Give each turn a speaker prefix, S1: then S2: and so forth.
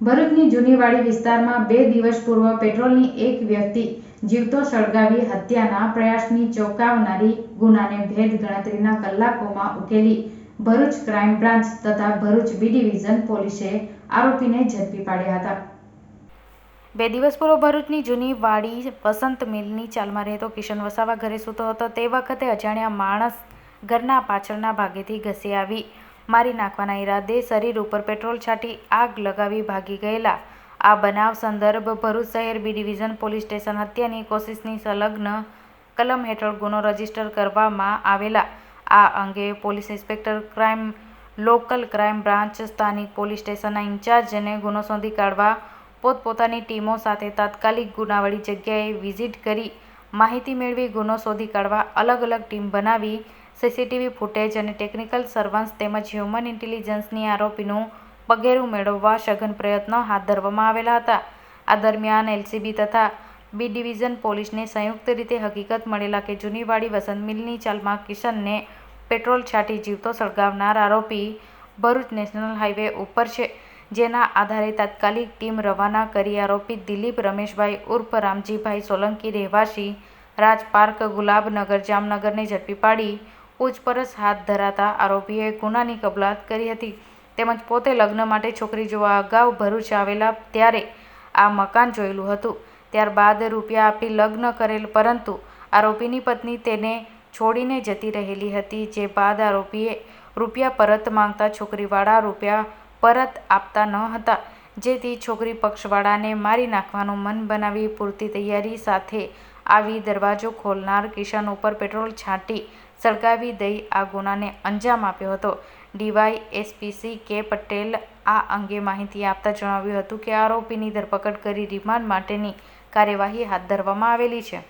S1: ભરૂચની જૂનીવાડી વિસ્તારમાં 2 દિવસ પૂર્વ પેટ્રોલની એક વ્યક્તિ જીવતો સળગાવી હત્યાના પ્રયાસની ચોંકાવનારી ગુનાને ભેદ ગણતરીના કલાકોમાં ઉકેલી ભરૂચ ક્રાઇમ બ્રાન્ચ તથા ભરૂચ બી ડિવિઝન પોલીસે આરોપીને ઝડપી પાડ્યા હતા।
S2: 2 દિવસ પૂર્વ ભરૂચની જૂનીવાડી વસંત મિલની ચાલમાં રહેતો કિશન વસાવા ઘરે સૂતો હતો તે વખતે અજાણ્યા માણસ ઘરના પાછળના ભાગેથી ઘસી આવી મારી નાખવાના ઈરાદે શરીર ઉપર પેટ્રોલ છાંટી આગ લગાવી ભાગી ગયેલા। આ બનાવ સંદર્ભ ભરૂચ શહેર બી ડિવિઝન પોલીસ સ્ટેશન હત્યાની કોશિશની સંલગ્ન કલમ હેઠળ ગુનો રજીસ્ટર કરવામાં આવેલા। આ અંગે police inspector crime local crime branch સ્થાનિક પોલીસ સ્ટેશનના ઇન્ચાર્જને ગુનો શોધી કાઢવા પોતપોતાની ટીમો સાથે તાત્કાલિક ગુનાવાળી જગ્યાએ વિઝિટ કરી માહિતી મેળવી ગુનો શોધી કાઢવા અલગ અલગ ટીમ બનાવી સીસીટીવી ફૂટેજ અને ટેકનિકલ સર્વેલન્સ તેમજ હ્યુમન ઇન્ટેલિજન્સની આરોપીનું પગેરું મેળવવા સઘન પ્રયત્નો હાથ ધરવામાં આવેલા હતા। આ દરમિયાન એલસીબી તથા બી ડિવિઝન પોલીસને સંયુક્ત રીતે હકીકત મળેલા કે જૂનીવાડી વસંત મિલની ચાલમાં કિશનને પેટ્રોલ છાંટી જીવતો સળગાવનાર આરોપી ભરૂચ નેશનલ હાઈવે ઉપર છે, જેના આધારે તાત્કાલિક ટીમ રવાના કરી આરોપી દિલીપ રમેશભાઈ ઉર્ફ રામજીભાઈ સોલંકી રહેવાસી રાજપાર્ક ગુલાબનગર જામનગરને ઝડપી પાડી પૂછપરછ હાથ ધરાતા આરોપીએ ગુનાની કબૂલાત કરી હતી તેમજ પોતે લગ્ન માટે છોકરી જોવા અગાઉ ભરૂચ આવેલા ત્યારે આ મકાન જોયેલું હતું, ત્યારબાદ રૂપિયા આપી લગ્ન કરેલ પરંતુ આરોપીની પત્ની તેને છોડીને જતી રહેલી હતી, જે બાદ આરોપીએ રૂપિયા પરત માંગતા છોકરીવાળા રૂપિયા પરત આપતા ન હતા, જેથી છોકરી પક્ષવાળાને મારી નાખવાનું મન બનાવી પૂરતી તૈયારી સાથે આવી દરવાજો ખોલનાર કિશન ઉપર પેટ્રોલ છાંટી સળગાવી દઈ આ ગુનાને અંજામ આપ્યો હતો। ડીવાયએસપી કે પટેલ આ અંગે માહિતી આપતા જણાવ્યું હતું કે આરોપીની ધરપકડ કરી રિમાન્ડ માટેની કાર્યવાહી હાથ ધરવામાં આવેલી છે।